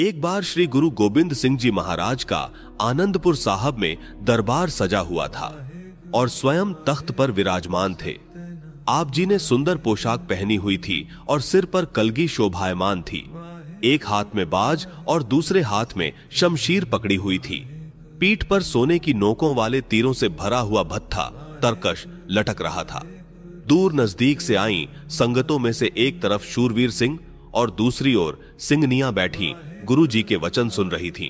एक बार श्री गुरु गोबिंद सिंह जी महाराज का आनंदपुर साहब में दरबार सजा हुआ था और स्वयं तख्त पर विराजमान थे। आप जी ने सुंदर पोशाक पहनी हुई थी और सिर पर कलगी शोभायमान थी। एक हाथ में बाज और दूसरे हाथ में शमशीर पकड़ी हुई थी। पीठ पर सोने की नोकों वाले तीरों से भरा हुआ भत्था तरकश लटक रहा था। दूर नजदीक से आई संगतों में से एक तरफ शूरवीर सिंह और दूसरी ओर सिंगनियां बैठी गुरु जी के वचन सुन रही थीं।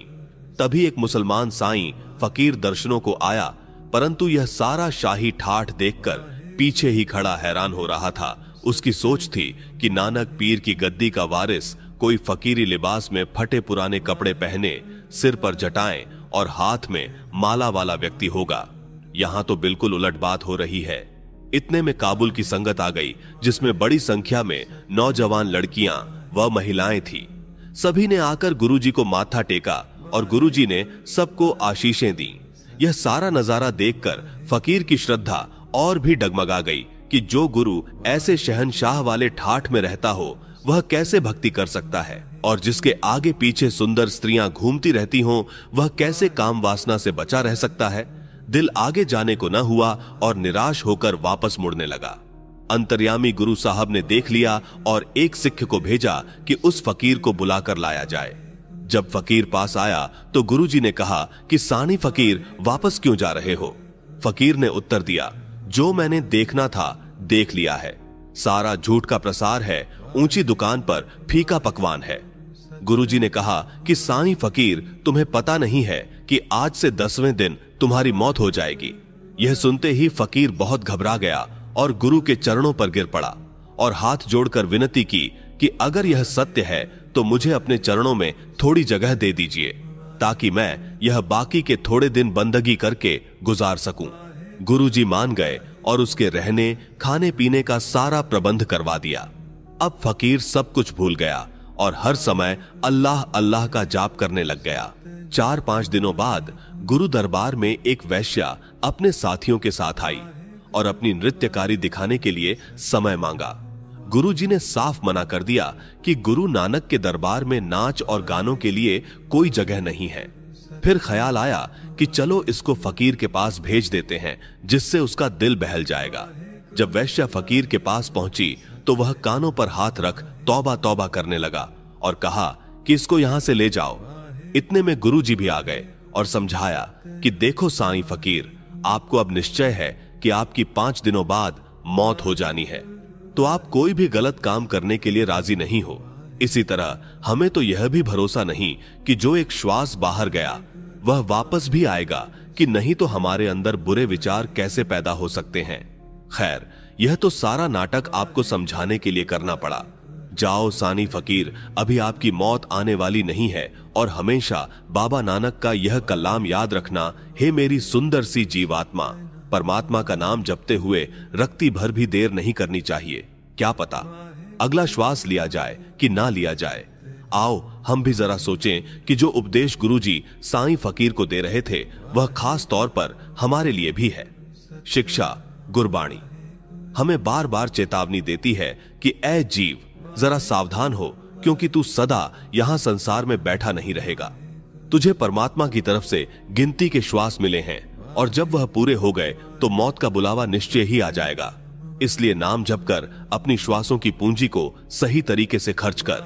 तभी एक मुसलमान साईं फकीर दर्शनों को आया, परंतु यह सारा शाही ठाठ देखकर पीछे ही खड़ा हैरान हो रहा था। उसकी सोच थी कि नानक पीर की गद्दी का वारिस कोई फकीरी लिबास में फटे पुराने कपड़े पहने, सिर पर जटाएं और हाथ में माला वाला व्यक्ति होगा। यहां तो बिल्कुल उलट बात हो रही है। इतने में काबुल की संगत आ गई, जिसमें बड़ी संख्या में नौजवान लड़कियां व महिलाएं थी। सभी ने आकर गुरुजी को माथा टेका और गुरुजी ने सबको आशीषें दी। यह सारा नजारा देखकर फकीर की श्रद्धा और भी डगमगा गई कि जो गुरु ऐसे शहंशाह वाले ठाठ में रहता हो वह कैसे भक्ति कर सकता है, और जिसके आगे पीछे सुंदर स्त्रियां घूमती रहती हों वह कैसे काम वासना से बचा रह सकता है। दिल आगे जाने को न हुआ और निराश होकर वापस मुड़ने लगा। अंतर्यामी गुरु साहब ने देख लिया और एक सिख को भेजा कि उस फकीर को बुलाकर लाया जाए। जब फकीर पास आया तो गुरुजी ने कहा कि सानी फकीर वापस क्यों जा रहे हो? फकीर ने उत्तर दिया, जो मैंने देखना था देख लिया है। सारा झूठ का प्रसार है, ऊंची दुकान पर फीका पकवान है। गुरुजी ने कहा कि साईं फकीर, तुम्हें पता नहीं है कि आज से 10वें दिन तुम्हारी मौत हो जाएगी। यह सुनते ही फकीर बहुत घबरा गया और गुरु के चरणों पर गिर पड़ा और हाथ जोड़कर विनती की कि अगर यह सत्य है तो मुझे अपने चरणों में थोड़ी जगह दे दीजिए, ताकि मैं यह बाकी के थोड़े दिन बंदगी करके गुजार सकूं। गुरुजी मान गए और उसके रहने खाने पीने का सारा प्रबंध करवा दिया। अब फकीर सब कुछ भूल गया और हर समय अल्लाह अल्लाह का जाप करने लग गया। 4-5 दिनों बाद गुरु दरबार में एक वैश्या अपने साथियों के साथ आई और अपनी नृत्यकारी दिखाने के लिए समय मांगा। गुरुजी ने साफ मना कर दिया कि गुरु नानक के दरबार में नाच और गानों के लिए कोई जगह नहीं है। फिर ख्याल आया कि चलो इसको फकीर के पास भेज देते हैं, जिससे उसका दिल बहल जाएगा। जब वैश्या फकीर के पास पहुंची तो वह कानों पर हाथ रख तौबा तौबा करने लगा और कहा कि इसको यहां से ले जाओ। इतने में गुरुजी भी आ गए और समझाया कि देखो साईं फकीर, आपको अब निश्चय है कि आपकी 5 दिनों बाद मौत हो जानी है, तो आप कोई भी गलत काम करने के लिए राजी नहीं हो। इसी तरह हमें तो यह भी भरोसा नहीं कि जो एक श्वास बाहर गया वह वापस भी आएगा कि नहीं, तो हमारे अंदर बुरे विचार कैसे पैदा हो सकते हैं। खैर, यह तो सारा नाटक आपको समझाने के लिए करना पड़ा। जाओ सानी फकीर, अभी आपकी मौत आने वाली नहीं है और हमेशा बाबा नानक का यह कलाम याद रखना, हे मेरी सुंदर सी जीवात्मा, परमात्मा का नाम जपते हुए रक्ति भर भी देर नहीं करनी चाहिए। क्या पता अगला श्वास लिया जाए कि ना लिया जाए। आओ हम भी जरा सोचें कि जो उपदेश गुरुजी साईं फकीर को दे रहे थे वह खास तौर पर हमारे लिए भी है। शिक्षा गुरबाणी हमें बार बार चेतावनी देती है कि ऐ जीव, जरा सावधान हो, क्योंकि तू सदा यहां संसार में बैठा नहीं रहेगा। तुझे परमात्मा की तरफ से गिनती के श्वास मिले हैं और जब वह पूरे हो गए तो मौत का बुलावा निश्चय ही आ जाएगा। इसलिए नाम जपकर अपनी श्वासों की पूंजी को सही तरीके से खर्च कर।